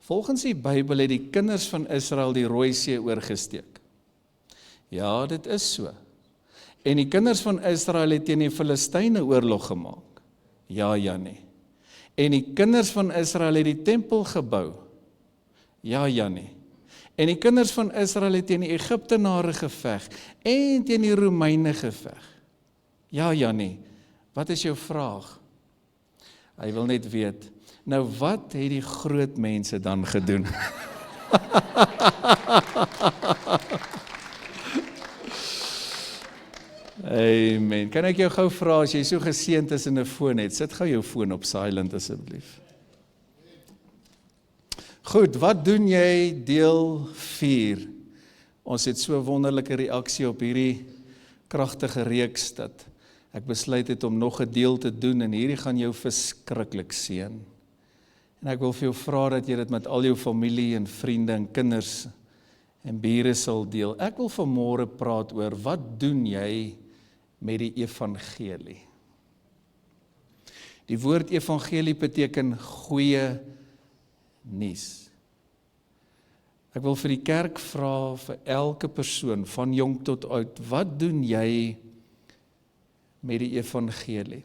Volgens die Bybel het die kinders van Israel die Rooi See oorgesteek. Ja, dit is so. En die kinders van Israel het teen die Filistyne oorlog gemaak. Ja, nee. En die kinders van Israel het die tempel gebou. Ja, nee. En die kinders van Israel het teen die Egiptenare geveg en teen die Romeine geveg. Ja, nee. Wat is jou vraag? Hy wil net weet, nou wat het die groot mense dan gedoen? Amen. Kan ek jou gou vra, as jy so geseënd is in 'n foon het, sit gou jou foon op silent asseblief. Goed, wat doen jy deel 4? Ons het so 'n wonderlike reaksie op hierdie kragtige reeks dat ek besluit het om nog 'n deel te doen en hierdie gaan jou verskriklik seën. En ek wil vir jou vra dat jy dit met al jou familie en vriende en kinders en bure sal deel. Ek wil vanmôre praat oor wat doen jy met die evangelie? Die woord evangelie beteken goeie nuus. Ek wil vir die kerk vra, vir elke persoon, van jong tot oud, wat doen jy met die evangelie?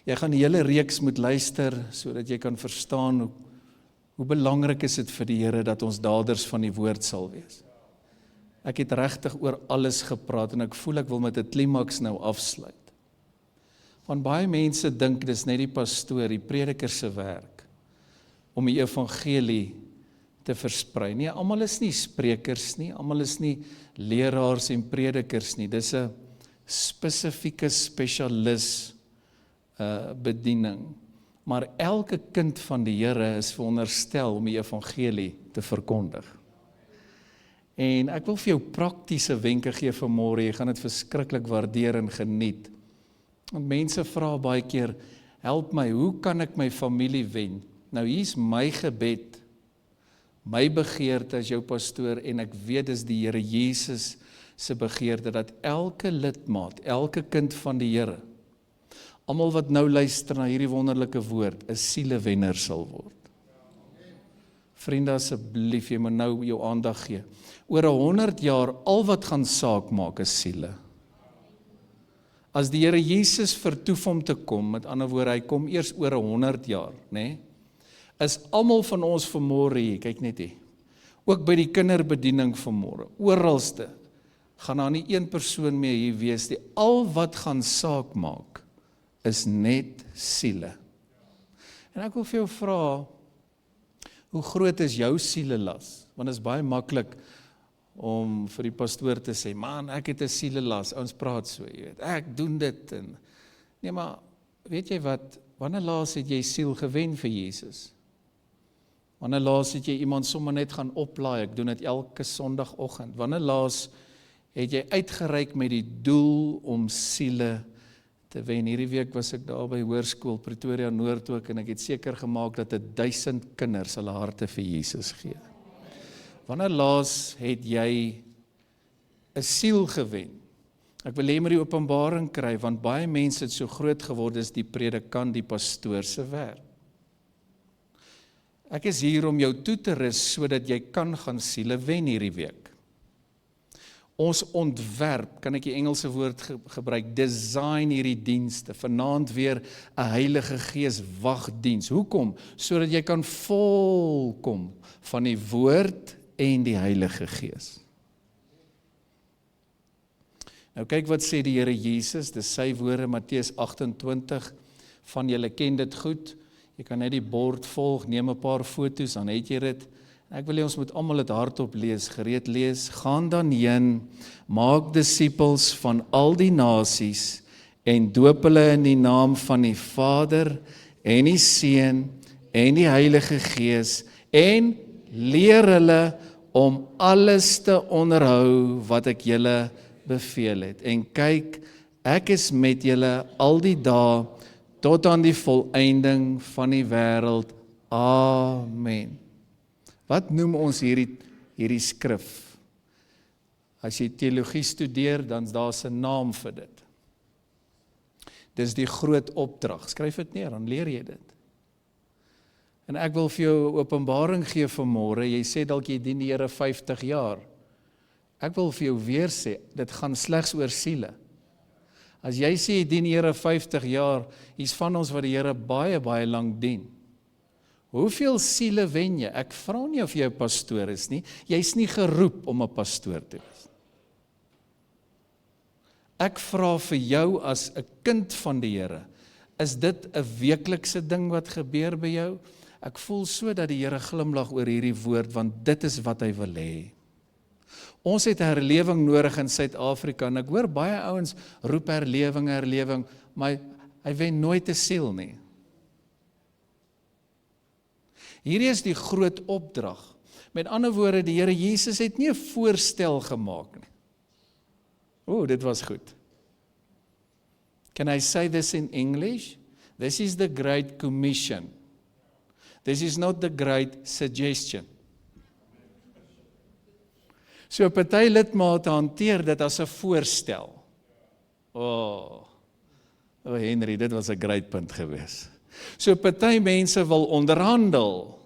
Jy gaan die hele reeks moet luister, sodat jy kan verstaan hoe belangrik is dit vir die Here dat ons daders van die woord sal wees. Ek het regtig oor alles gepraat en ek voel ek wil met 'n klimaks nou afsluit. Want baie mense dink dis net die pastoor, die prediker se werk om die evangelie te versprei. Nee, almal is nie sprekers nie, almal is nie leraars en predikers nie. Dis 'n spesifieke spesialis bediening. Maar elke kind van die Here is veronderstel om die evangelie te verkondig. En ek wil vir jou praktiese wenke gee vanmôre, jy gaan dit verskriklik waardeer en geniet. Want mense vra baie keer, help my, hoe kan ek my familie wen? Nou hier's my gebed, my begeerte as jou pastoor, en ek weet dis die Here Jesus se begeerte, dat elke lidmaat, elke kind van die Here, almal wat nou luister na hierdie wonderlike woord, 'n sielewenner sal word. Vriende, asseblief, jy moet nou jou aandag gee. Oor 100 jaar, al wat gaan saak maak is siele. As die Here Jesus vertoef om te kom, met ander woorde, hy kom eers oor 100 jaar, né? Is almal van ons vanmôre hier, kyk net hier, ook by die kinderbediening vanmôre, oralste, gaan daar nie een persoon meer hier wees nie. Al wat gaan saak maak, is net siele. En ek wil vir jou vra, hoe groot is jou sielelas? Want dit is baie maklik om vir die pastoor te sê, man, ek het 'n sielelas, ons praat so, jy weet, ek doen dit. En, nee, maar weet jy wat, wanneer laas het jy siel gewen vir Jesus? Wanneer laas het jy iemand sommer net gaan oplaai? Ek doen dit elke Sondagoggend. Wanneer laas het jy uitgereik met die doel om siele te wen? Hierdie week was ek daar by Hoërskool Pretoria Noord ook, en ek het seker gemaak dat 1000 kinders hulle harte vir Jesus gee. Wanneer laas het jy 'n siel gewen? Ek wil hê jy moet die openbaring kry, want baie mense het so groot geword, is die predikant, die pastoor se werk. Ek is hier om jou toe te rus, sodat jy kan gaan siele wen hierdie week. Ons ontwerp, kan ek die Engelse woord gebruik, design hierdie dienste, vanaand weer 'n Heilige Gees wagdiens. Hoekom? Sodat jy kan volkom van die woord en die Heilige Gees. Nou kyk wat sê die Here Jesus, dis sy woorde, Matteus 28, van julle ken dit goed, jy kan net die bord volg, neem 'n paar foto's, dan het jy dit. Ek wil hê ons moet almal dit hardop lees, gereed lees. Gaan dan heen, maak disippels van al die nasies en doop hulle in die naam van die Vader en die Seun en die Heilige Gees en leer hulle om alles te onderhou wat ek julle beveel het. En kyk, ek is met julle al die dae tot aan die volëinding van die wêreld. Amen. Wat noem ons hierdie skrif? As jy teologie studeer, dan is daar 'n naam vir dit. Dis die groot opdrag. Skryf dit neer, dan leer jy dit. En ek wil vir jou openbaring gee vanmôre. Jy sê dalk jy dien die Here 50 jaar. Ek wil vir jou weer sê, dit gaan slegs oor siele. As jy sê jy dien die Here 50 jaar, hier's van ons wat die Here baie, baie lank dien. Hoeveel siele wen jy? Ek vra nie of jy 'n pastoor is nie. Jy's nie geroep om 'n pastoor te wees. Ek vra vir jou as 'n kind van die Here, is dit 'n weeklikse ding wat gebeur by jou? Ek voel so dat die Here glimlag oor hierdie woord, want dit is wat hy wil hê. Ons het herlewing nodig in Suid-Afrika, en ek hoor baie ouens roep herlewing, maar hy wen nooit 'n siel nie. Hierdie is die groot opdrag. Met ander woorde, die Here Jesus het nie 'n voorstel gemaak nie. Dit was goed. Can I say this in English? This is the Great Commission. This is not the Great Suggestion. So party lidmate hanteer dit as 'n voorstel. Henry, dit was 'n great punt gewees. So party mense wil onderhandel.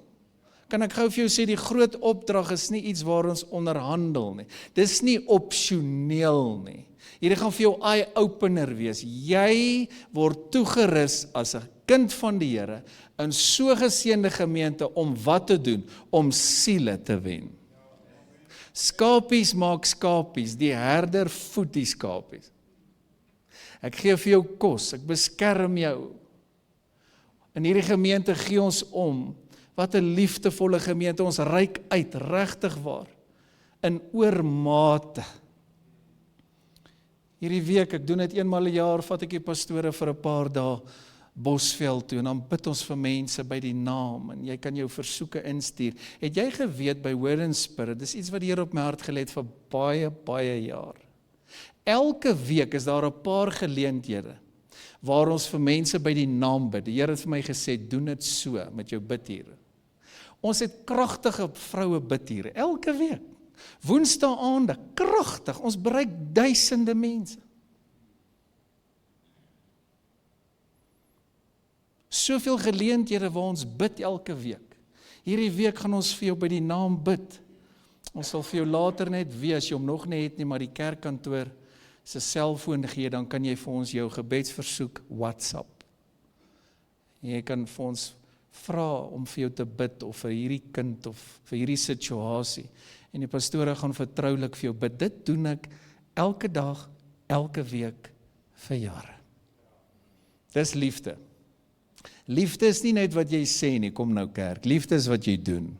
Kan ek gou vir jou sê, die groot opdrag is nie iets waar ons onderhandel nie. Dis nie opsioneel nie. Hierdie gaan vir jou eye-opener wees. Jy word toegerus as 'n kind van die Here in so geseënde gemeente om wat te doen? Om siele te wen. Skapies maak skapies, die herder voed die skapies. Ek gee vir jou kos, ek beskerm jou. In hierdie gemeente gee ons om. Wat 'n liefdevolle gemeente, ons reik uit, regtig waar, in oormate. Hierdie week, ek doen dit eenmal 'n jaar, vat ek die pastore vir 'n paar dae Bosveld toe, en dan bid ons vir mense by die naam, en jy kan jou versoeke instuur. Het jy geweet by Word and Spirit, dis iets wat die Here op my hart gelê het vir baie, baie jaar. Elke week is daar 'n paar geleenthede, waar ons vir mense by die naam bid. Die Here het vir my gesê, doen dit so met jou bidure. Ons het kragtige vroue bidure, elke week. Woensdae aande, kragtig, ons bereik duisende mense. Soveel geleenthede waar ons bid elke week. Hierdie week gaan ons vir jou by die naam bid. Ons sal vir jou later net weet, as jy hom nog nie het nie, maar die kerkkantoor se selfoon gee, dan kan jy vir ons jou gebedsversoek WhatsApp. Jy kan vir ons vra om vir jou te bid, of vir hierdie kind, of vir hierdie situasie. En die pastore gaan vertroulik vir jou bid. Dit doen ek elke dag, elke week, vir jare. Dis liefde. Liefde is nie net wat jy sê nie, kom nou kerk. Liefde is wat jy doen.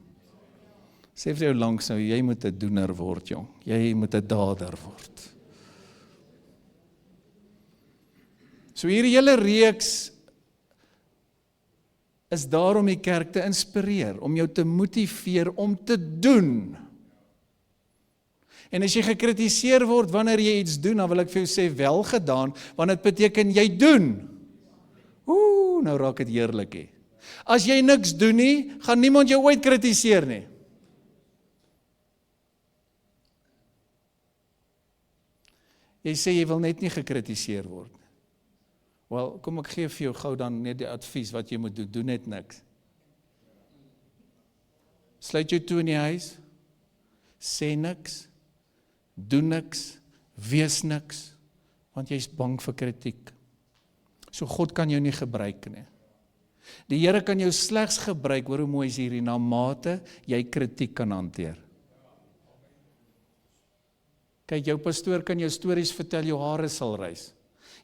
Sê vir jou langs nou, jy moet 'n doener word, jong. Jy moet 'n dader word. So hierdie hele reeks is daar om die kerk te inspireer, om jou te motiveer om te doen. En as jy gekritiseer word wanneer jy iets doen, dan wil ek vir jou sê, wel gedaan, want dit beteken jy doen. Nou raak dit heerlik hè. As jy niks doen nie, gaan niemand jou ooit kritiseer nie. Jy sê jy wil net nie gekritiseer word. Wel, kom ek gee vir jou gou dan net die advies wat jy moet doen, doen net niks. Sluit jou toe in die huis, sê niks, doen niks, wees niks, want jy is bang vir kritiek. So God kan jou nie gebruik nie. Die Here kan jou slegs gebruik, hoor hoe mooi is hierdie, na mate jy kritiek kan hanteer. Kyk, jou pastoor kan jou stories vertel, jou hare sal rys.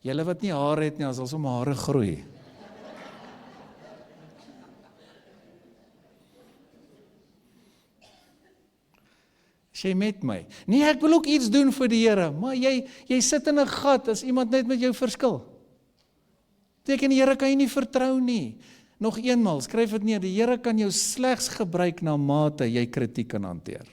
Julle wat nie hare het nie, as ons om hare groei. Is jy met my? Nee, ek wil ook iets doen vir die Here, maar jy sit in 'n gat as iemand net met jou verskil. Beteken die Here kan jy nie vertrou nie. Nog eenmaal, skryf dit neer, die Here kan jou slegs gebruik na mate jy kritiek kan hanteer.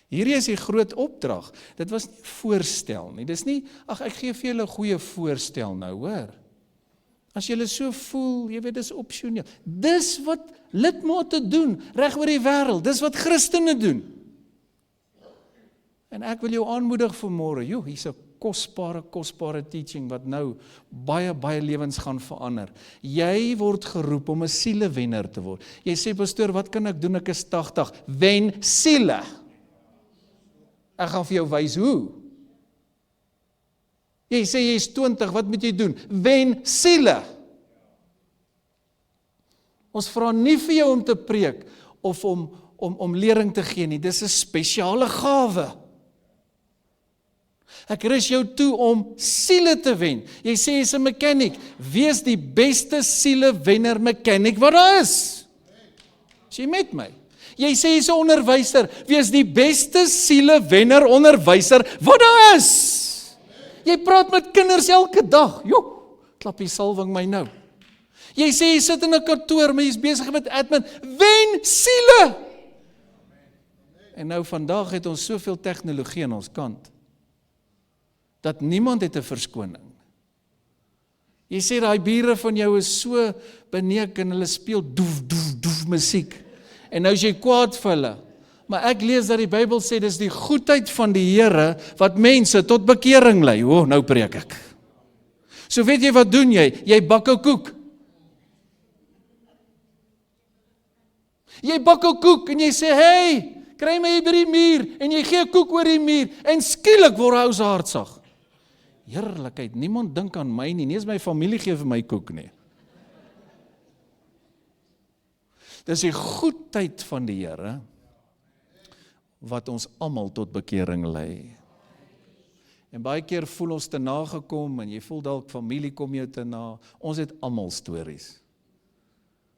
Hierdie is die groot opdrag. Dit was nie voorstel nie. Dis nie, ek gee vir julle 'n goeie voorstel nou, hoor. As julle so voel, jy weet, dis opsioneel. Dis wat lidmate doen, reg oor die wêreld. Dis wat Christene doen. En ek wil jou aanmoedig vanmôre, hier's 'n kosbare teaching wat nou baie lewens gaan verander. Jy word geroep om 'n sielewenner te word. Jy sê, pastoor, wat kan ek doen? Ek is 80. Wen siele. Ek gaan vir jou wys hoe. Jy sê jy is 20, wat moet jy doen? Wen siele. Ons vra nie vir jou om te preek of om lering te gee nie. Dis 'n spesiale gawe. Ek rus jou toe om siele te wen. Jy sê jy is 'n mechanic. Wees die beste sielewenner mechanic wat daar is. Is jy met my? Jy sê jy is 'n onderwyser. Wees die beste sielewenner onderwyser wat daar is. Jy praat met kinders elke dag. Jo, klap die salwing my nou. Jy sê jy sit in 'n kantoor, maar jy is besig met admin. Wen siele. En nou vandag het ons soveel tegnologie aan ons kant, dat niemand het 'n verskoning. Jy sê daai bure van jou is so beneek en hulle speel doef musiek. En nou is jy kwaad vir hulle. Maar ek lees dat die Bybel sê dis die goedheid van die Here wat mense tot bekering lei. O, nou preek ek. So weet jy wat doen jy? Jy bak 'n koek. Jy bak 'n koek en jy sê, hey, kry my hier by die muur, en jy gee 'n koek oor die muur, en skielik word hy se hartsag. Heerlikheid, niemand dink aan my nie, nie eens my familie gee vir my koek nie. Dis die goedheid van die Here, wat ons almal tot bekering lei. En baie keer voel ons te nagekom, en jy voel dalk familie kom jou te na, ons het almal stories.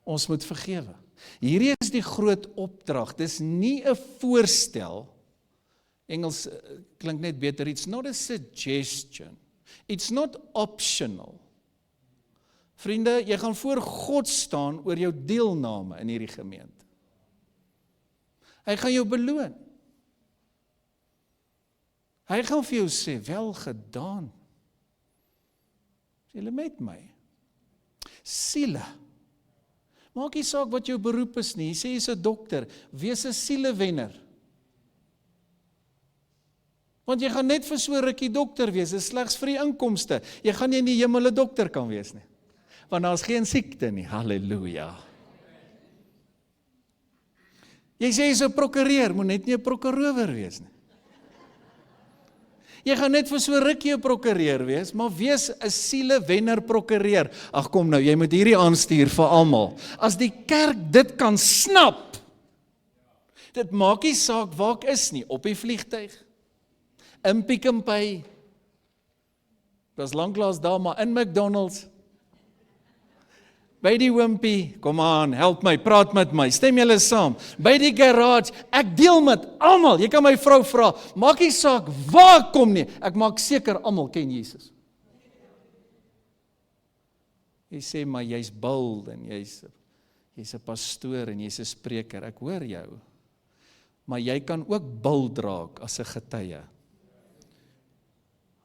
Ons moet vergewe. Hierdie is die groot opdrag, dis nie 'n voorstel, Engels klink net beter, it's not a suggestion, it's not optional. Vriende, jy gaan voor God staan oor jou deelname in hierdie gemeente. Hy gaan jou beloon. Hy gaan vir jou sê, wel gedaan. Is julle met my? Siele. Maak nie saak wat jou beroep is nie. Jy sê jy is 'n dokter, wees 'n sielewenner. Want jy gaan net vir so 'n rukkie dokter wees, dis slegs vir die inkomste. Jy gaan nie in die hemel 'n dokter kan wees nie. Want daar is geen siekte nie. Halleluja. Jy sê jy is 'n prokureur, moet net nie 'n prokureur wees nie. Jy gaan net vir so 'n rukkie 'n prokureur wees, maar wees 'n sielewenner prokureur. Ag kom nou, jy moet hierdie aanstuur vir almal. As die kerk dit kan snap, dit maak nie saak waar ek is nie, op die vliegtuig, in Pick n Pay, was lanklaas daar, maar in McDonald's, by die Wimpy, kom aan, help my, praat met my, stem julle saam, by die garage, ek deel met almal, jy kan my vrou vra, maak nie saak waar ek kom nie, ek maak seker almal ken Jesus. Jy sê, maar jy's bold, en jy's 'n pastoor, en jy's 'n spreker, ek hoor jou, maar jy kan ook bold raak as 'n getuie.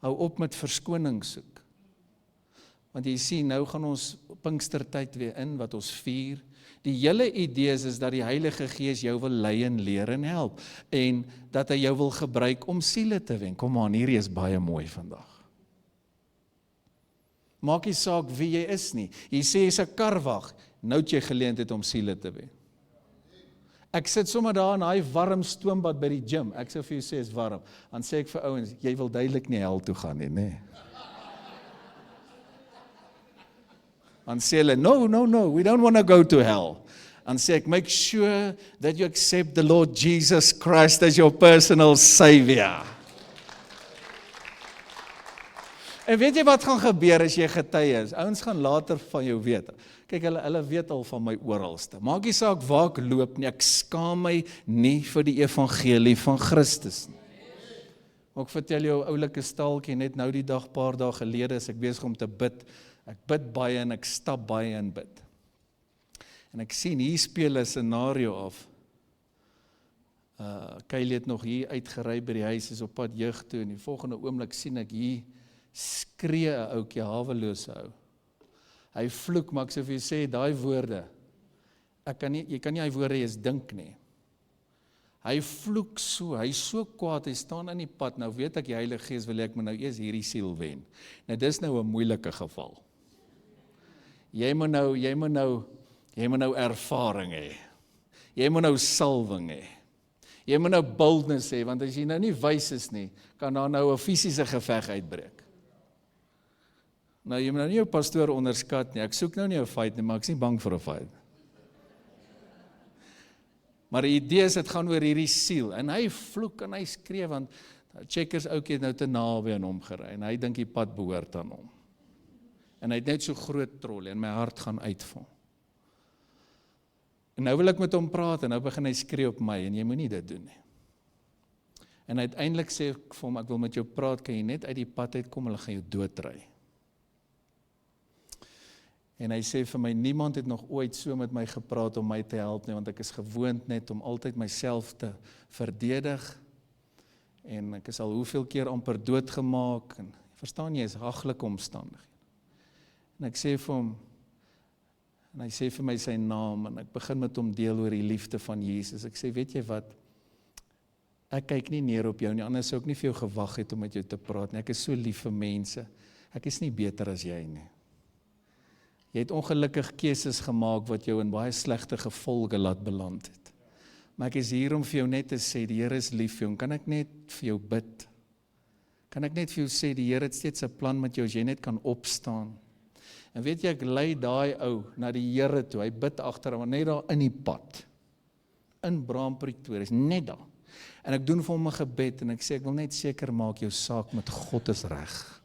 Hou op met verskoning soek. Want jy sien, nou gaan ons Pinkstertyd weer in, wat ons vier. Die hele idee is dat die Heilige Gees jou wil lei en leer en help, en dat hy jou wil gebruik om siele te wen. Kom aan, hierdie is baie mooi vandag. Maak nie saak wie jy is nie. Jy sê jy is 'n karwag, nou het jy geleentheid om siele te wen. Ek sit sommer daar in daai warm stoombad by die gym. Ek sê vir jou sê is warm. Dan sê ek vir ouens, jy wil duidelik nie hel toe gaan nie, nê? Dan sê hulle, no, we don't want to go to hell. Dan sê ek, make sure that you accept the Lord Jesus Christ as your personal savior. En weet jy wat gaan gebeur as jy getuie is? Ouens gaan later van jou weet. Kyk, hulle weet al van my oralste. Maak nie saak waar ek loop nie, ek skaam my nie vir die evangelie van Christus nie. Ek vertel jou 'n oulike staaltjie, net nou die dag, paar dae gelede, is ek besig om te bid. Ek bid baie en ek stap baie in bid. En ek sien, hier speel 'n scenario af. Kylie het nog hier uitgery by die huis, is op pad jeug toe, en die volgende oomblik sien ek hier, skree 'n ouetjie, hawelose ou. Hy vloek, maar ek sê vir jy sê, daai woorde, jy kan nie hy woorde eens dink nie. Hy vloek so, hy is so kwaad, hy staan in die pad, nou weet ek die Heilige Gees wil ek moet nou eers hierdie siel wen. Nou dis nou 'n moeilike geval. Jy moet nou ervaring hê. Jy moet nou salwing hê. Jy moet nou boldness hê, want as jy nou nie wys is nie, kan daar nou 'n fisiese geveg uitbreek. Nou, jy moet nou nie jou pastoor onderskat nie, ek soek nou nie 'n fight nie, maar ek is nie bang vir 'n fight. Maar die idee is, dit gaan oor hierdie siel, en hy vloek en hy skree, want Checkers oukie het nou te naby aan hom gery, en hy dink die pad behoort aan hom. En hy het net so groot trolley, en my hart gaan uitval. En nou wil ek met hom praat, en nou begin hy skree op my, en jy moet nie dit doen nie. En uiteindelik sê ek vir hom, ek wil met jou praat, kan jy net uit die pad uitkom, hulle gaan jou doodry. En hy sê vir my, niemand het nog ooit so met my gepraat om my te help nie, want ek is gewoond net om altyd myself te verdedig, en ek is al hoeveel keer amper doodgemaak, en verstaan jy, is haglike omstandighede. En ek sê vir hom, en hy sê vir my sy naam, en ek begin met hom deel oor die liefde van Jesus. Ek sê, weet jy wat, ek kyk nie neer op jou nie, anders sou ek nie vir jou gewag het om met jou te praat nie. Ek is so lief vir mense, ek is nie beter as jy nie. Jy het ongelukkig keuses gemaak wat jou in baie slegte gevolge laat beland het. Maar ek is hier om vir jou net te sê, die Here is lief vir jou, kan ek net vir jou bid? Kan ek net vir jou sê, die Here het steeds 'n plan met jou, as jy net kan opstaan. En weet jy, ek lei daai ou na die Here toe, hy bid agter hom, net daar in die pad, in Pretoria, net daar. En ek doen vir hom 'n gebed, en ek sê, ek wil net seker maak, jou saak met God is reg.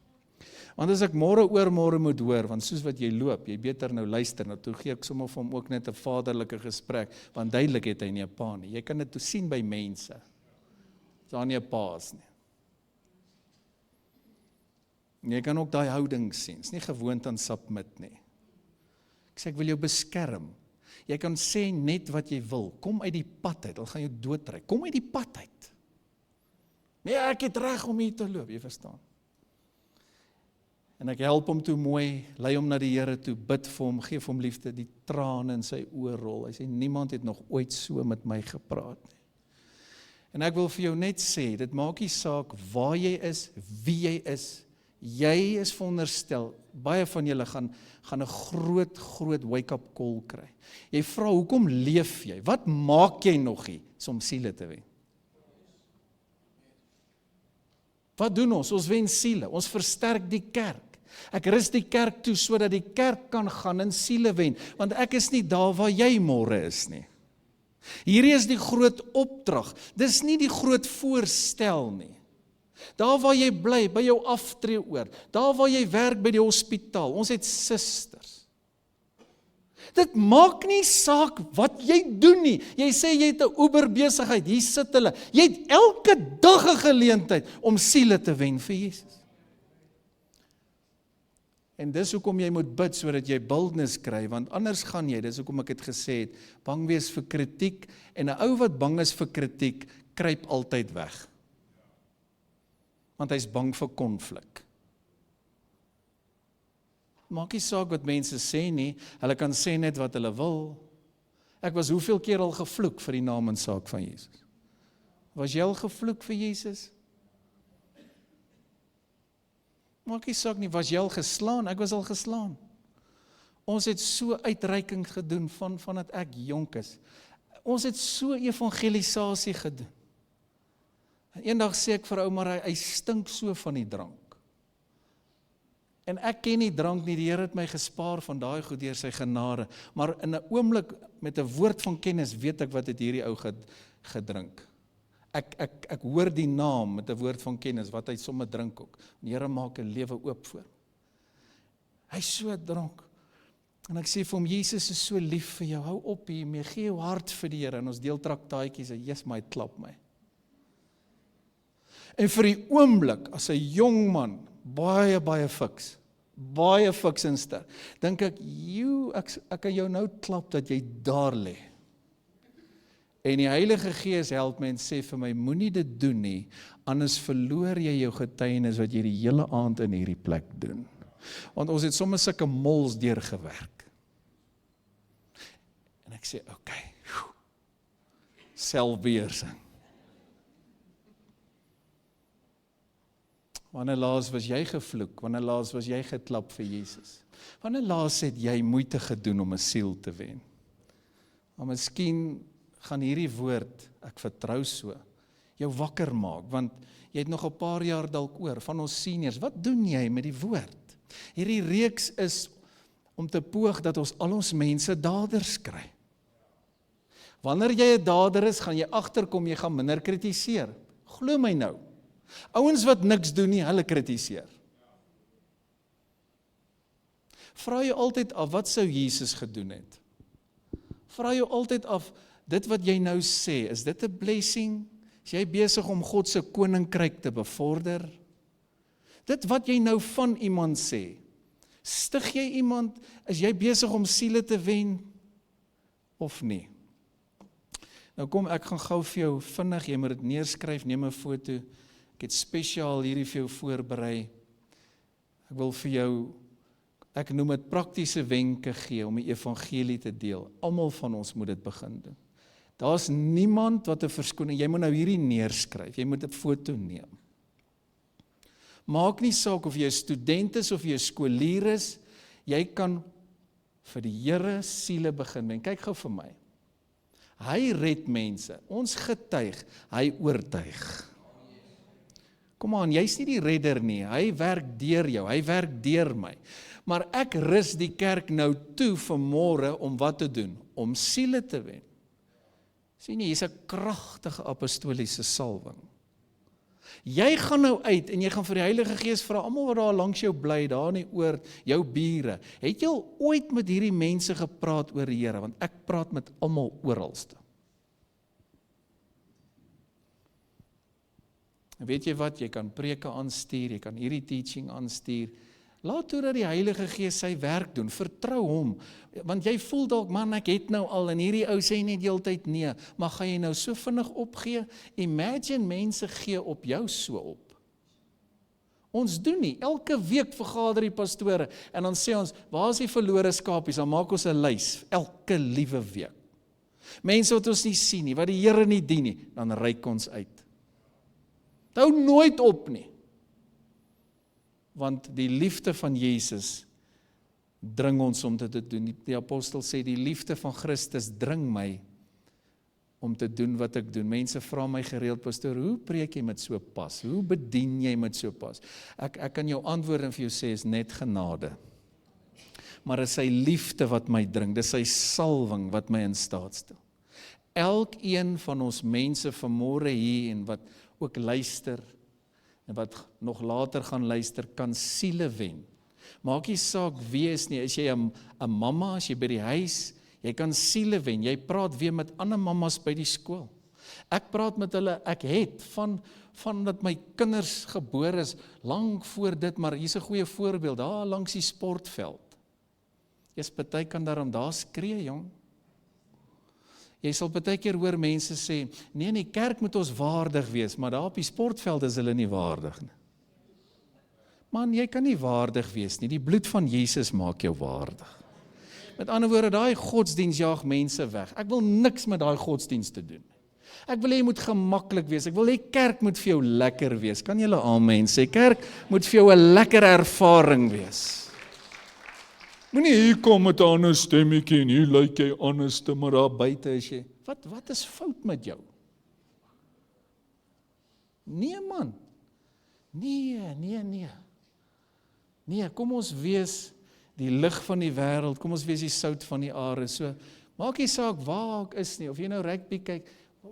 Want as ek oormôre moet hoor, want soos wat jy loop, jy beter nou luister, nou toe gee ek sommer vir hom ook net 'n vaderlike gesprek, want duidelik het hy nie 'n pa nie. Jy kan dit toe sien by mense, as daar nie 'n pa is nie. En jy kan ook daai houding sien, is nie gewoond aan submit nie. Ek sê, ek wil jou beskerm. Jy kan sê net wat jy wil, kom uit die pad uit, hulle gaan jou doodry, kom uit die pad uit. Nee, ek het reg om hier te loop, jy verstaan. En ek help hom toe mooi, lei hom na die Here toe, bid vir hom, geef hom liefde, die trane in sy oë rol. Hy sê, niemand het nog ooit so met my gepraat nie. En ek wil vir jou net sê, dit maak nie saak waar jy is, wie jy is, jy is veronderstel, baie van julle gaan 'n groot wake-up call kry. Jy vra, hoekom leef jy? Wat maak jy nog hier, om siele te wen? Wat doen ons? Ons wen siele, ons versterk die kerk. Ek rus die kerk toe, sodat die kerk kan gaan en siele wen, want ek is nie daar waar jy môre is nie. Hierdie is die groot opdrag, dis nie die groot voorstel nie. Daar waar jy bly, by jou aftreeoord, daar waar jy werk by die hospitaal, ons het susters. Dit maak nie saak wat jy doen nie. Jy sê jy het 'n Uber besigheid, hier sit hulle. Jy het elke dag 'n geleentheid om siele te wen vir Jesus. En dis hoekom jy moet bid, sodat jy boldness kry, want anders gaan jy, dis hoekom ek het gesê het, bang wees vir kritiek, en 'n ou wat bang is vir kritiek, kruip altyd weg. Want hy is bang vir konflik. Maak nie saak wat mense sê nie, hulle kan sê net wat hulle wil. Ek was hoeveel keer al gevloek vir die naam en saak van Jesus. Was jy al gevloek vir Jesus? Maak nie saak nie, was jy al geslaan? Ek was al geslaan. Ons het so uitreiking gedoen vandat ek jonk is. Ons het so evangelisasie gedoen. En eendag sê ek vir ou, maar hy stink so van die drank. En ek ken nie drank nie, die Here het my gespaar van daai goed deur sy genade, maar in 'n oomblik met 'n woord van kennis weet ek wat het hierdie ou gedrink. Ek hoor die naam met 'n woord van kennis, wat hy sommer drink ook. Die Here maak 'n lewe oop voor. Hy so dronk. En ek sê vir hom, Jesus is so lief vir jou, hou op hiermee, gee jou hart vir die Here, en ons deel traktaatjies, en yes, my klap my. En vir die oomblik, as 'n jong man, baie fiks en sterk, dink ek, ek kan jou nou klap dat jy daar lê. En die Heilige Gees help my en sê vir my, moenie dit doen nie, anders verloor jy jou getuienis wat jy die hele aand in hierdie plek doen. Want ons het sommer sulke mols deurgewerk. En ek sê, okay, selfbeheersing. Wanneer laas was jy gevloek? Wanneer laas was jy geklap vir Jesus? Wanneer laas het jy moeite gedoen om 'n siel te wen? Maar miskien gaan hierdie woord, ek vertrou so, jou wakker maak, want jy het nog 'n paar jaar dalk oor, van ons seniors, wat doen jy met die woord? Hierdie reeks is om te poog dat ons al ons mense daders kry. Wanneer jy 'n dader is, gaan jy agterkom, jy gaan minder kritiseer. Glo my nou. Ouens wat niks doen nie, hulle kritiseer. Vra jou altyd af, wat sou Jesus gedoen het? Vra jou altyd af, dit wat jy nou sê, is dit 'n blessing? Is jy besig om God se koninkryk te bevorder? Dit wat jy nou van iemand sê, stig jy iemand, is jy besig om siele te wen, of nie? Nou kom, ek gaan gou vir jou vinnig, jy moet dit neerskryf, neem 'n foto, ek het spesiaal hierdie vir jou voorberei, ek wil vir jou, ek noem dit praktiese wenke gee, om die evangelie te deel, almal van ons moet dit begin doen. Daar's niemand wat 'n verskoning, jy moet nou hierdie neerskryf, jy moet 'n foto neem. Maak nie saak of jy 'n student is of jy 'n skoolier is, jy kan vir die Here siele begin wen. Kyk gou vir my. Hy red mense, ons getuig, hy oortuig. Kom aan, jy's nie die redder nie, hy werk deur jou, hy werk deur my. Maar ek rus die kerk nou toe vanmôre om wat te doen? Om siele te wen. Sien jy, hier's 'n kragtige apostoliese salwing. Jy gaan nou uit en jy gaan vir die Heilige Gees vra, almal wat daar langs jou bly, daar in die oord, jou bure, het jy al ooit met hierdie mense gepraat oor die Here? Want ek praat met almal oralste. En weet jy wat, jy kan preke aanstuur, jy kan hierdie teaching aanstuur, laat toe dat die Heilige Gees sy werk doen, vertrou hom, want jy voel dalk, man, ek het nou al, en hierdie ou sê net die hele tyd nee, maar gaan jy nou so vinnig opgee? Imagine mense gee op jou so op. Ons doen nie, elke week vergader die pastore, en dan sê ons, waar is die verlore skapies? Dan maak ons 'n lys, elke liewe week. Mense wat ons nie sien nie, wat die Here nie dien nie, dan reik ons uit. Hou nooit op nie. Want die liefde van Jesus dring ons om dit te doen. Die apostel sê, die liefde van Christus dring my om te doen wat ek doen. Mense vra my gereeld, pastoor, hoe preek jy met so pas? Hoe bedien jy met so pas? Ek kan jou antwoord en vir jou sê, is net genade. Maar dit is sy liefde wat my dring, dit is sy salwing wat my in staat stel. Elkeen van ons mense vanmôre hier en wat ook luister, en wat nog later gaan luister, kan siele wen. Maak nie saak wie is nie, is jy 'n mamma, as jy by die huis, jy kan siele wen, jy praat weer met ander mammas by die skool. Ek praat met hulle, ek het van dat my kinders gebore is, lang voor dit, maar hier's 'n goeie voorbeeld, daar langs die sportveld. Jy's party kan daarom daar skree, jong. Jy sal baie keer hoor mense sê, nee, in die kerk moet ons waardig wees, maar daar op die sportveld is hulle nie waardig nie. Man, jy kan nie waardig wees nie, die bloed van Jesus maak jou waardig. Met ander woorde, daai godsdiens jaag mense weg. Ek wil niks met daai godsdiens te doen. Ek wil hê jy moet gemaklik wees, ek wil hê kerk moet vir jou lekker wees. Kan julle amen sê, kerk moet vir jou 'n lekker ervaring wees. Moenie hier kom met 'n ander stemmetjie en hier lyk jy anderste, maar daar buite is jy. Wat is fout met jou? Nee man. Nee. Nee, kom ons wees die lig van die wêreld, kom ons wees die sout van die aarde. So, maak nie saak waar ek is nie, of jy nou rugby kyk,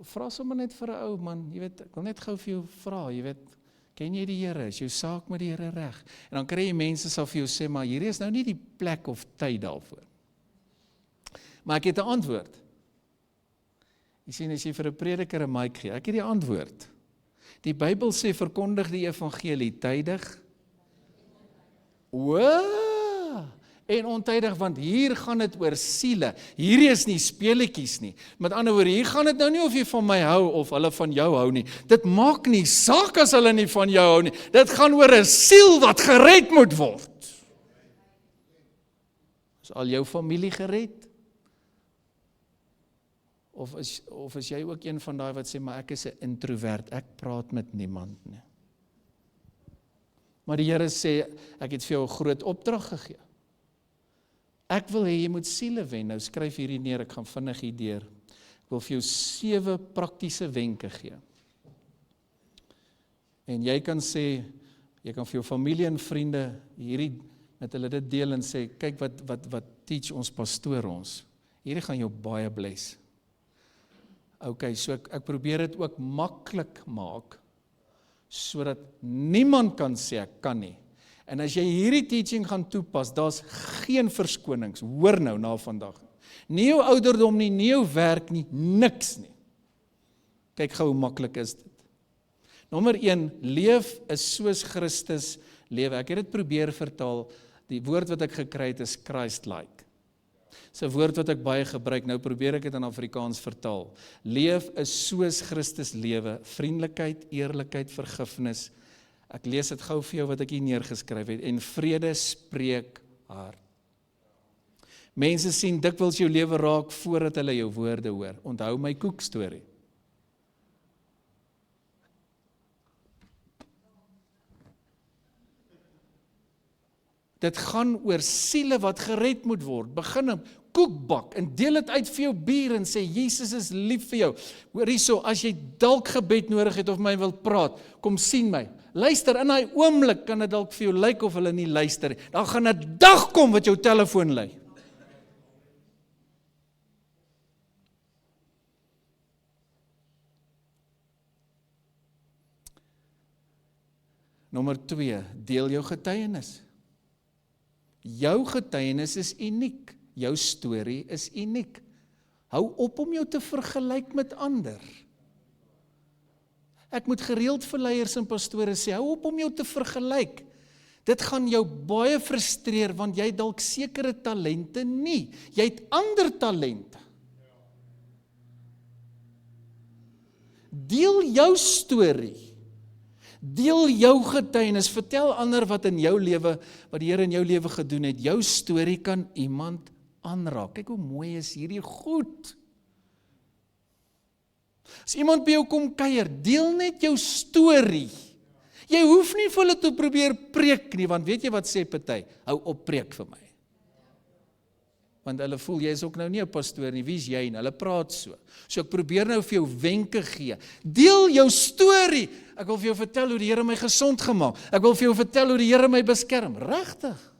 vra sommer net vir 'n ou man, jy weet, ek wil net gou vir jou vra, jy weet, ken jy die Here? Is jou saak met die Here reg? En dan kry jy mense sal vir jou sê, maar hierdie is nou nie die plek of tyd daarvoor. Maar ek het 'n antwoord. Jy sien, as jy vir 'n prediker 'n mic gee, ek het die antwoord. Die Bybel sê, verkondig die evangelie tydig, en ontydig, want hier gaan dit oor siele. Hierdie is nie speletjies nie. Met ander woorde, hier gaan dit nou nie of jy van my hou of hulle van jou hou nie. Dit maak nie saak as hulle nie van jou hou nie. Dit gaan oor 'n siel wat gered moet word. Is al jou familie gered? Of is jy ook een van daai wat sê, maar ek is 'n introvert, ek praat met niemand nie. Maar die Here sê, ek het vir jou 'n groot opdrag gegee. Ek wil hê jy moet siele wen. Nou skryf hierdie neer, ek gaan vinnig hier deur. Ek wil vir jou 7 praktiese wenke gee. En jy kan sê, jy kan vir jou familie en vriende hierdie met hulle dit deel en sê, kyk wat teach ons pastoor ons. Hierdie gaan jou baie bless. Okay, so ek probeer dit ook maklik maak, sodat niemand kan sê ek kan nie. En as jy hierdie teaching gaan toepas, daar's geen verskonings, hoor nou na vandag. Nie jou ouderdom nie, nie jou werk nie, niks nie. Kyk gou hoe maklik is dit. Nommer 1, leef is soos Christus lewe. Ek het dit probeer vertaal, die woord wat ek gekry het is Christ-like. Dis 'n woord wat ek baie gebruik, nou probeer ek dit in Afrikaans vertaal. Leef is soos Christus lewe, vriendelikheid, eerlikheid, vergifnis. Ek lees dit gou vir jou wat ek hier neergeskryf het, en vrede spreek hart. Mense sien dikwels jou lewe raak voordat hulle jou woorde hoor. Onthou my koekstorie. Dit gaan oor siele wat gered moet word. Begin 'n koekbak en deel dit uit vir jou buur en sê, Jesus is lief vir jou. Hoor hierso, as jy dalk gebed nodig het of my wil praat, kom sien my. Luister, in daai oomblik kan dit dalk vir jou lyk of hulle nie luister. Dan gaan 'n dag kom wat jou telefoon lui. Nommer 2, deel jou getuienis. Jou getuienis is uniek. Jou storie is uniek. Hou op om jou te vergelyk met ander. Ek moet gereeld vir leiers en pastore sê, hou op om jou te vergelyk. Dit gaan jou baie frustreer, want jy het dalk sekere talente nie. Jy het ander talente. Deel jou storie. Deel jou getuienis, vertel ander wat in jou lewe, wat die Here in jou lewe gedoen het. Jou storie kan iemand aanraak. Kyk hoe mooi is hierdie goed. As iemand by jou kom kuier, deel net jou storie. Jy hoef nie vir hulle te probeer preek nie, want weet jy wat sê party? Hou op preek vir my. Want hulle voel, jy is ook nou nie 'n pastoor nie, wie is jy? En hulle praat so. So ek probeer nou vir jou wenke gee. Deel jou storie. Ek wil vir jou vertel hoe die Here my gesond gemaak. Ek wil vir jou vertel hoe die Here my beskerm. Regtig.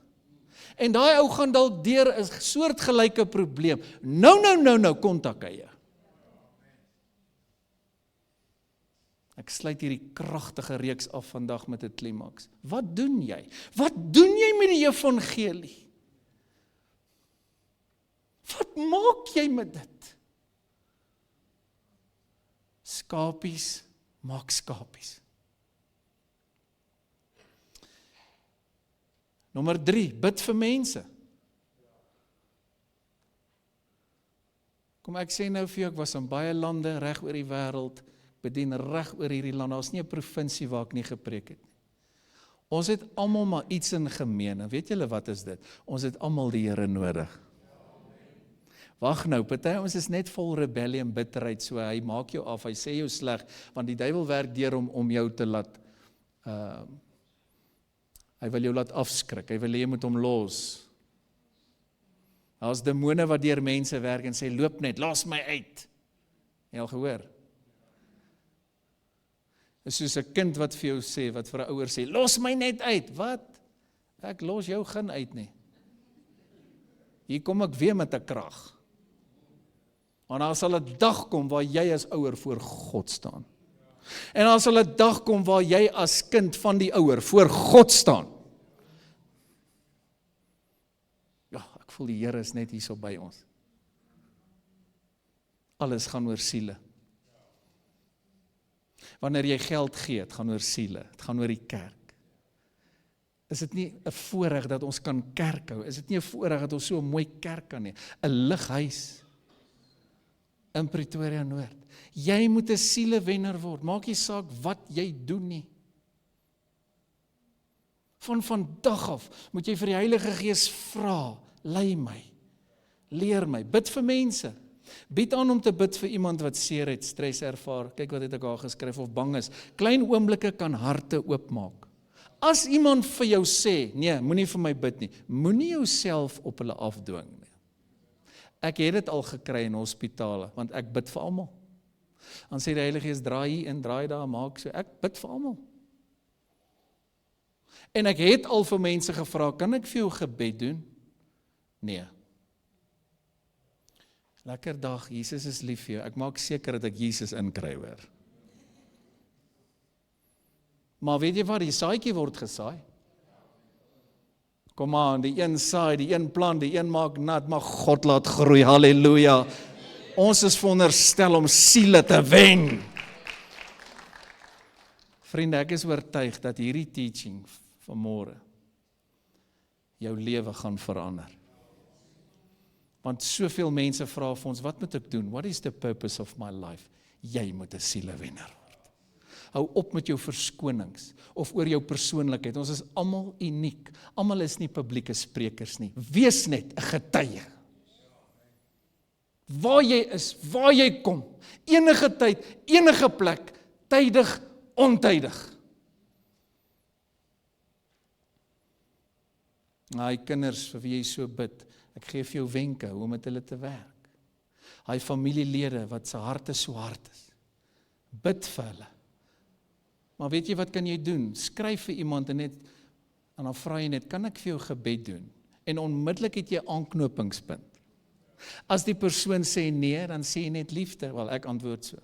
En daai ou gaan dalk deur 'n soortgelyke probleem. Nou, kontak hy. Ek sluit hierdie kragtige reeks af vandag met 'n klimaks. Wat doen jy? Wat doen jy met die evangelie? Wat maak jy met dit? Skapies maak skapies. Nommer 3, bid vir mense. Kom ek sê nou vir jou, ek was in baie lande reg oor die wêreld, bedien reg oor hierdie land, daar's nie 'n provinsie waar ek nie gepreek het nie. Ons het almal maar iets in gemeen, en weet julle wat is dit? Ons het almal die Here nodig. Wag nou, party ons is net vol rebellie en bitterheid, so hy maak jou af, hy sê jou sleg, want die duiwel werk deur om jou te laat, hy wil jou laat afskrik, hy wil jy moet hom los. Daar's demone wat deur mense werk en sê, loop net, los my uit. Jy al gehoor? Is soos 'n kind wat vir jou sê, wat vir 'n ouer sê, los my net uit. Wat? Ek los jou geen uit nie. Hier kom ek weer met 'n krag. Want daar sal 'n dag kom waar jy as ouer voor God staan. En daar sal 'n dag kom waar jy as kind van die ouer voor God staan. Ja, ek voel die Here is net hier so by ons. Alles gaan oor siele. Wanneer jy geld gee, het gaan oor siele, het gaan oor die kerk. Is dit nie 'n voorreg dat ons kan kerk hou? Is dit nie 'n voorreg dat ons so 'n mooi kerk kan hê? 'n Lighuis in Pretoria Noord. Jy moet 'n sielewenner word. Maak nie saak wat jy doen nie. Van vandag af moet jy vir die Heilige Gees vra, lei my, leer my, bid vir mense. Bied aan om te bid vir iemand wat seer het, stres ervaar, kyk wat het ek daar geskryf, of bang is. Klein oomblikke kan harte oopmaak. As iemand vir jou sê, nee, moenie vir my bid nie, moenie jouself op hulle afdwing nie. Ek het dit al gekry in hospitale, want ek bid vir almal. Dan sê die Heilige Gees, draai hier in, draai daar, maak so, ek bid vir almal. En ek het al vir mense gevra, kan ek vir jou gebed doen? Nee. Lekker dag, Jesus is lief vir jou, ek maak seker dat ek Jesus inkry hoor. Maar weet jy wat, die saadjie word gesaai. Kom aan, die een saai, die een plant, die een maak nat, maar God laat groei, halleluja. Ons is veronderstel om siele te wen. Vriende, ek is oortuig dat hierdie teaching vanmôre jou lewe gaan verander. Want soveel mense vra vir ons, wat moet ek doen? What is the purpose of my life? Jy moet 'n sielewenner word. Hou op met jou verskonings of oor jou persoonlikheid. Ons is almal uniek. Almal is nie publieke sprekers nie. Wees net 'n getuie. Waar jy is, waar jy kom, enige tyd, enige plek, tydig, ontydig. Hy kinders vir wie jy so bid, ek gee vir jou wenke hoe om met hulle te werk. Hy familielede wat se harte so hard is, bid vir hulle. Maar weet jy wat kan jy doen? Skryf vir iemand en dan vra jy net, kan ek vir jou gebed doen? En onmiddellik het jy aanknopingspunt. As die persoon sê nee, dan sê jy net liefde, wel ek antwoord so.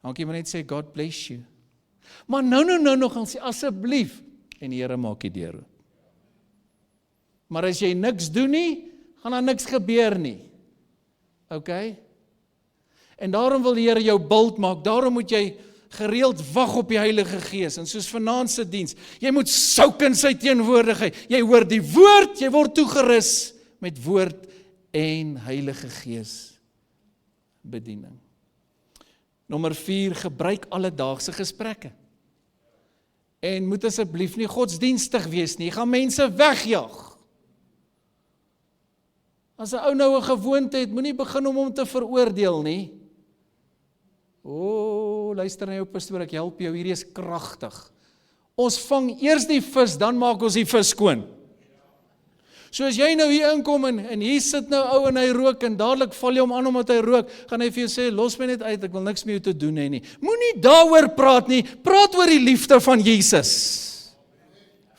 Dan kan jy maar net sê, God bless you. Maar nou gaan sê, asseblief, en die Here maak die deur oop. Maar as jy niks doen nie, gaan daar niks gebeur nie. OK? En daarom wil die Here jou bult maak, daarom moet jy gereeld wag op die Heilige Gees, en soos vanaand se diens, jy moet souk in sy teenwoordigheid, jy hoor die woord, jy word toegerus met woord en Heilige Gees bediening. Nommer 4, gebruik alledaagse gesprekke. En moet asseblief nie godsdienstig wees nie, jy gaan mense wegjaag. As 'n ou nou 'n gewoonte het, moenie begin om hom te veroordeel nie. Luister na jou pastoor, ek help jou, hierdie is kragtig. Ons vang eers die vis, dan maak ons die vis skoon. So as jy nou hier inkom en hier sit nou ou en hy rook en dadelik val jy hom aan omdat hy rook, gaan hy vir jou sê, los my net uit, ek wil niks met jou te doen hê nie. Moenie daaroor praat nie, praat oor die liefde van Jesus.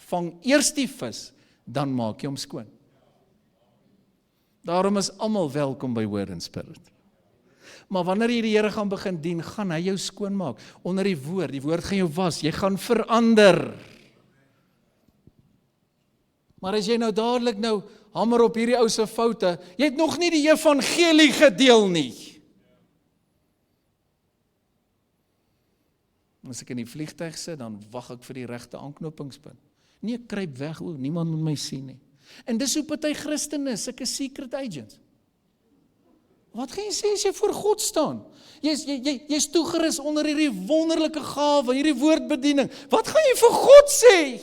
Vang eers die vis, dan maak jy hom skoon. Daarom is almal welkom by Word and Spirit. Maar wanneer jy die Here gaan begin dien, gaan hy jou skoon maak onder die woord gaan jou was, jy gaan verander. Maar as jy nou dadelik nou hamer op hierdie ou se foute, jy het nog nie die evangelie gedeel nie. As ek in die vliegtuig sit, dan wag ek vir die regte aanknopingspunt. Nee, ek kruip weg, niemand moet my sien nie. En dis hoe party Christen is, ek is secret agent. Wat gaan jy sê as jy voor God staan? Jy's toegerus onder hierdie wonderlike gawe, hierdie woordbediening. Wat gaan jy vir God sê?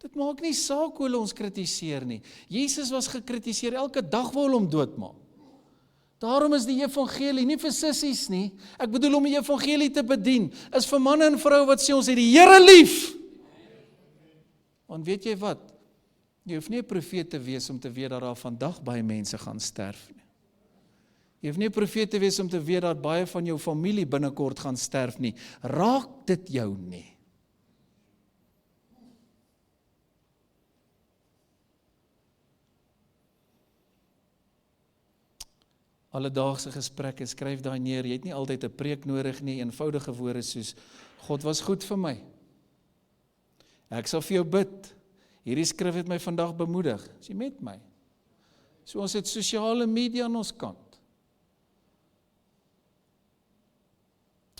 Dit maak nie saak hoe hulle ons kritiseer nie. Jesus was gekritiseer, elke dag wou hulle hom doodmaak. Daarom is die evangelie nie vir sissies nie. Ek bedoel om die evangelie te bedien, is vir manne en vroue wat sê ons het die Here lief. Want weet jy wat? Jy hoef nie 'n profeet te wees om te weet dat daar vandag baie mense gaan sterf nie. Jy hoef nie 'n profeet te wees om te weet dat baie van jou familie binnekort gaan sterf nie. Raak dit jou nie? Alledaagse gesprekke, skryf daai neer, jy het nie altyd 'n preek nodig nie, eenvoudige woorde soos, God was goed vir my. Ek sal vir jou bid, hierdie skrif het my vandag bemoedig, is jy met my? So ons het sosiale media aan ons kant.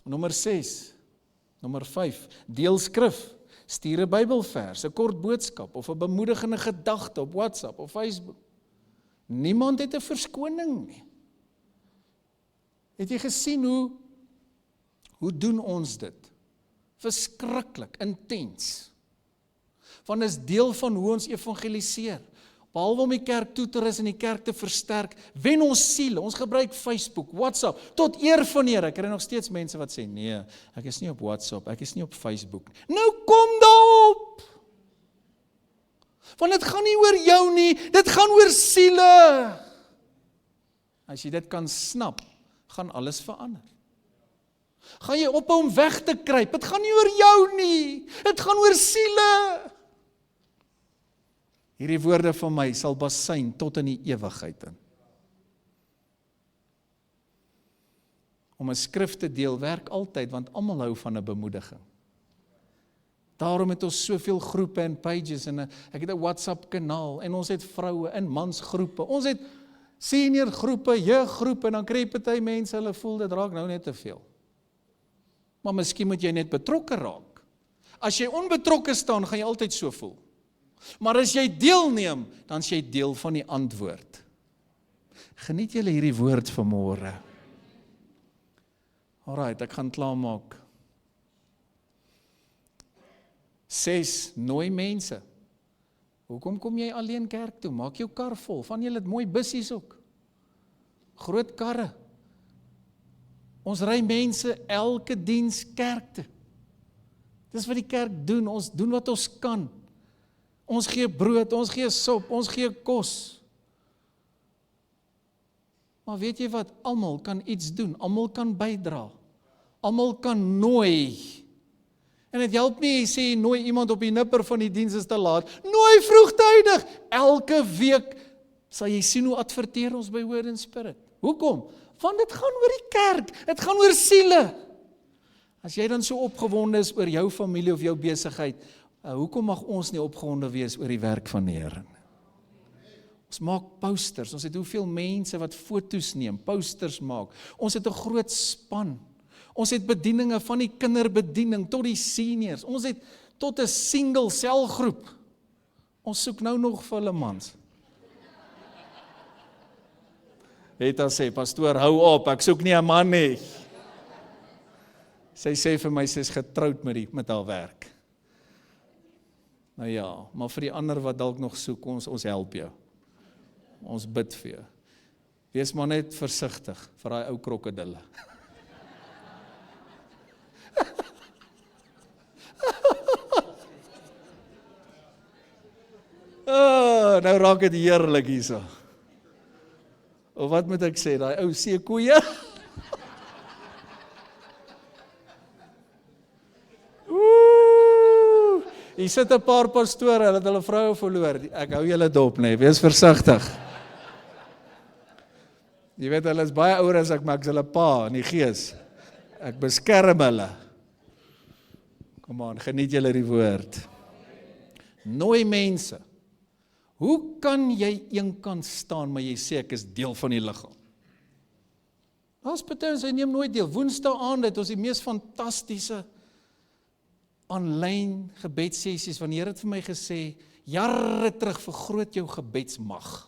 Nommer 6, nommer 5, deel skrif, stuur 'n Bybelvers, 'n kort boodskap, of 'n bemoedigende gedagte op WhatsApp of Facebook. Niemand het 'n verskoning nie. Het jy gesien hoe doen ons dit? Verskriklik, intens. Want is deel van hoe ons evangeliseer. Behalwe om die kerk toe te rus en die kerk te versterk, wen ons siele. Ons gebruik Facebook, WhatsApp, tot eer van die Here. Ek kry nog steeds mense wat sê, nee, ek is nie op WhatsApp, ek is nie op Facebook. Nou kom daarop! Want dit gaan nie oor jou nie, dit gaan oor siele. As jy dit kan snap, gaan alles verander. Gaan jy ophou om weg te kruip, dit gaan nie oor jou nie, dit gaan oor siele. Hierdie woorde van my sal basyn tot in die ewigheid in. Om 'n skrif te deel werk altyd, want almal hou van 'n bemoediging. Daarom het ons soveel groepe en pages, en ek het 'n WhatsApp kanaal, en ons het vroue en mansgroepe, ons het senior groepe, jeuggroepe, en dan kry party mense, hulle voel dit raak nou net te veel. Maar miskien moet jy net betrokke raak. As jy onbetrokke staan, gaan jy altyd so voel. Maar as jy deelneem, dan is jy deel van die antwoord. Geniet julle hierdie woord vanmôre. Alright, ek gaan klaarmaak. 6, nooi mense. Hoekom kom jy alleen kerk toe? Maak jou kar vol. Van julle het mooi bussies ook. Groot karre. Ons ry mense elke diens kerk toe. Dis wat die kerk doen. Ons doen wat ons kan. Ons gee brood, ons gee sop, ons gee kos. Maar weet jy wat? Almal kan iets doen. Almal kan bydra. Almal kan nooi. En dit help nie, jy sê, nooi iemand op die nipper van die diens is te laat. Nooi vroegtydig. Elke week sal jy sien hoe adverteer ons by Word and Spirit. Hoekom? Want dit gaan oor die kerk. Dit gaan oor siele. As jy dan so opgewonde is oor jou familie of jou besigheid, hoekom mag ons nie opgewonde wees oor die werk van die Here? Ons maak posters. Ons het hoeveel mense wat foto's neem, posters maak. Ons het 'n groot span. Ons het bedieninge van die kinderbediening tot die seniors. Ons het tot 'n single selgroep. Ons soek nou nog vir hulle mans. Rita sê, pastoor, hou op, ek soek nie 'n man nie. Sy sê vir my, sy is getroud met haar werk. Nou ja, maar vir die ander wat dalk nog soek, ons help jou. Ons bid vir jou. Wees maar net versigtig vir daai ou krokodille. Nou raak dit heerlik hierso. Of wat moet ek sê, daai ou seekoeie? Hier sit 'n paar pastore, hulle het hulle vroue verloor. Ek hou julle dop, nee, wees versigtig. Jy weet, hulle is baie ouer as ek, maar ek is hulle pa in die gees. Ek beskerm hulle. Kom aan, geniet julle die woord. Nooi mense. Hoe kan jy eenkant staan, maar jy sê ek is deel van die liggaam? As party ons neem nooit deel. Woensdae aand het ons die mees fantastiese aanlyn gebedssessies, want die Here het vir my gesê, jare terug, vergroot jou gebedsmag.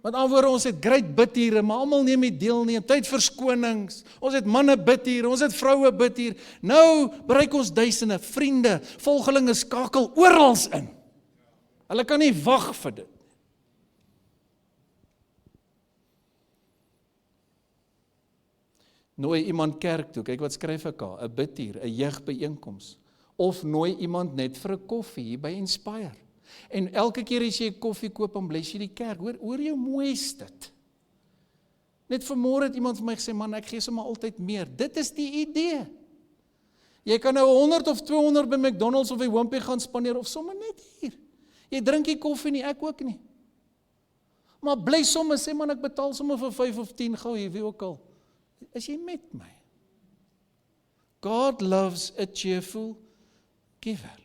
Met ander woorde, ons het great bidure, maar almal neem nie deel nie, tyd verskonings, ons het manne bidure, ons het vroue bidure, nou bereik ons duisende, vriende, volgelinge skakel orals in. Hulle kan nie wag vir dit. Nooi iemand kerk toe, kyk wat skryf ek daar, 'n bidtuur, 'n jeugbyeenkoms, of nooi iemand net vir 'n koffie hier by Inspire. En elke keer as jy 'n koffie koop, dan bless jy die kerk. Hoor jou mooi is dit. Net vanmôre het iemand vir my gesê, man, ek gee sommer altyd meer. Dit is die idee. Jy kan nou 100 of 200 by McDonald's of by Wimpy gaan spandeer, of sommer net hier. Jy drink nie koffie nie, ek ook nie. Maar bly sommer, sê man, ek betaal sommer vir 5 of 10 gou, wie ook al. Is jy met my? God loves a cheerful giver.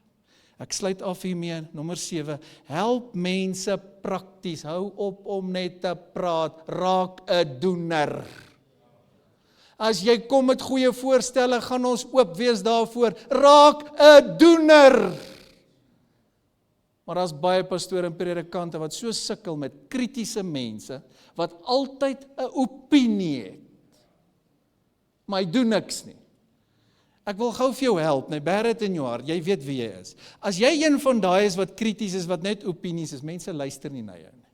Ek sluit af hiermee, nommer 7, help mense prakties, hou op om net te praat, raak 'n doener. As jy kom met goeie voorstelle, gaan ons oop wees daarvoor, raak 'n doener. Maar daar's baie pastore en predikante wat so sukkel met kritiese mense, wat altyd 'n opinie het. Maar hy doen niks nie. Ek wil gou vir jou help, bear it in jou hart, jy weet wie jy is. As jy een van daai is wat krities is, wat net opinies is, mense luister nie na jou nie.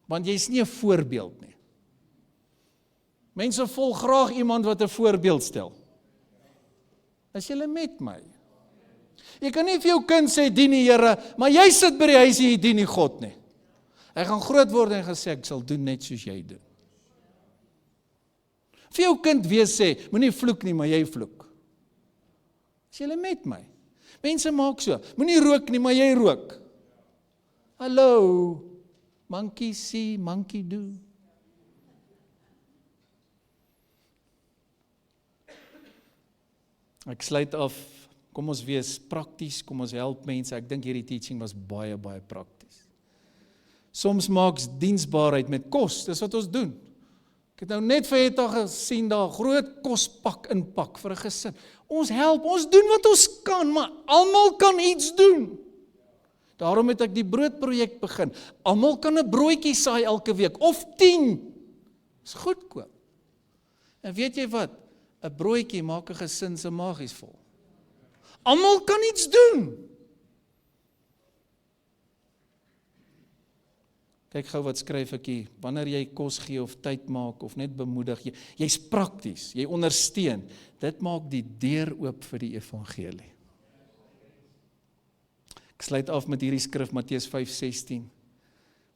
Want jy is nie 'n voorbeeld nie. Mense volg graag iemand wat 'n voorbeeld stel. Is julle met my? Jy kan nie vir jou kind sê, dien die Here, maar jy sit by die huis en jy dien nie God nie. Hy gaan groot word en gaan sê, ek sal doen net soos jy doen. Vir jou kind weer sê, moenie vloek nie, maar jy vloek. Is julle met my? Mense maak so, moenie rook nie, maar jy rook. Hallo, monkey see, monkey do. Ek sluit af, kom ons wees prakties, kom ons help mense, ek dink hierdie teaching was baie, baie prakties. Soms maaks diensbaarheid met kos, dis wat ons doen. Ek het nou net vir Hetta gesien daar, groot kospak inpak vir 'n gesin. Ons help, ons doen wat ons kan, maar almal kan iets doen. Daarom het ek die broodprojek begin. Almal kan 'n broodjie saai elke week, of 10. Dis goedkoop. En weet jy wat? 'n broodjie maak 'n gesin se maagies vol. Almal kan iets doen. Kyk gou wat skryf ek hier, wanneer jy kos gee of tyd maak of net bemoedig, jy's prakties, jy ondersteun, dit maak die deur oop vir die evangelie. Ek sluit af met hierdie skrif, Matteus 5:16.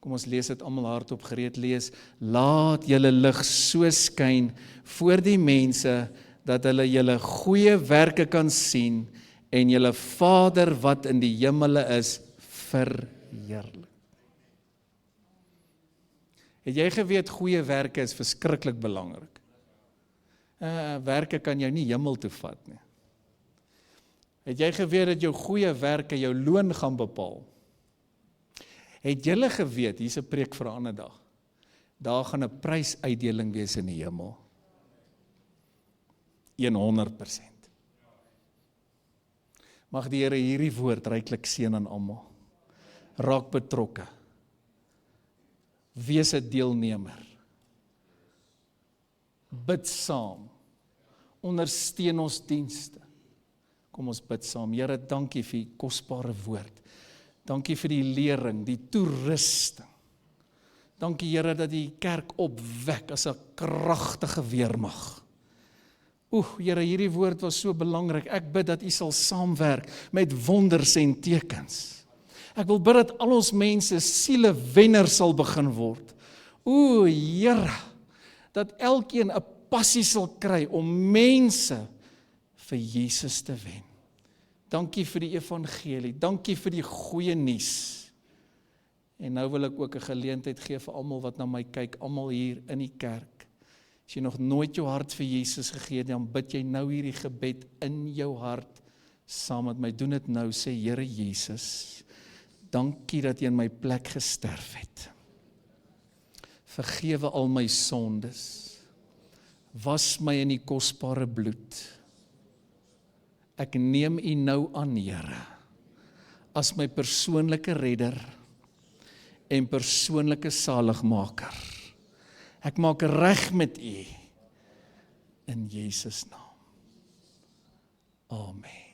Kom ons lees dit almal hardop, gereed lees. Laat julle lig so skyn voor die mense, dat hulle julle goeie werke kan sien, en julle Vader wat in die hemele is, verheerlik. Het jy geweet, goeie werke is verskriklik belangrik? Werke kan jou nie hemel toe vat nie. Het jy geweet dat jou goeie werke jou loon gaan bepaal? Het julle geweet, hier is 'n preek vir 'n ander dag, daar gaan 'n prysuitdeling wees in die hemel? 100%. Mag die Here hierdie woord ryklik seën aan almal. Raak betrokke. Wees 'n deelnemer. Bid saam. Ondersteun ons dienste. Kom ons bid saam. Here, dankie vir die kosbare woord. Dankie vir die lering, die toerusting. Dankie Here dat die kerk opwek as 'n kragtige weermag. Here, hierdie woord was so belangrik. Ek bid dat U sal saamwerk met wonders en tekens. Ek wil bid dat al ons mense siele wenner sal begin word. Here, dat elkeen 'n passie sal kry om mense vir Jesus te wen. Dankie vir die evangelie, dankie vir die goeie nuus. En nou wil ek ook 'n geleentheid gee vir almal wat na my kyk, almal hier in die kerk. As jy nog nooit jou hart vir Jesus gegee het, dan bid jy nou hierdie gebed in jou hart saam met my. Doen dit nou, sê Here Jesus, dankie dat jy in my plek gesterf het. Vergewe al my sondes. Was my in die kosbare bloed. Ek neem U nou aan, Here, as my persoonlike redder en persoonlike saligmaker. Ek maak reg met U in Jesus naam. Amen.